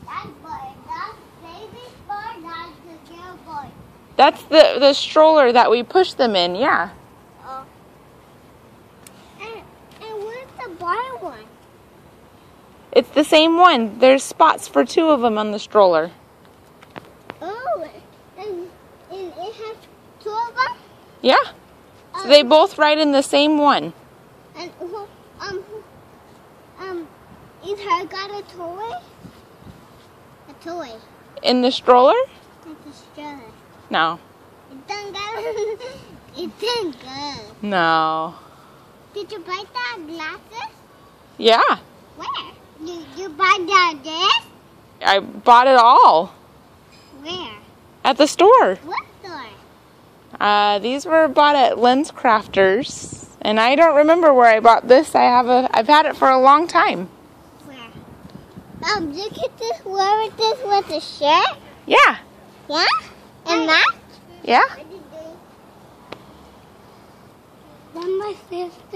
That's boy. That's baby boy. That's the girl boy. That's the stroller that we push them in, yeah. Oh. And where's the boy one? It's the same one. There's spots for 2 of them on the stroller. Oh, and it has 2 of them? Yeah. So they both ride in the same one. And is her got a toy? A toy. In the stroller? It's a stroller. No. It done good. It done good. No. Did you buy that glasses? Yeah. Where? You buy that this? I bought it all. Where? At the store. What store? These were bought at Lens Crafters. And I don't remember where I bought this. I've had it for a long time. Where? Look at this. Where is this with the shirt? Yeah. Yeah? And that? Yeah. Then my sister.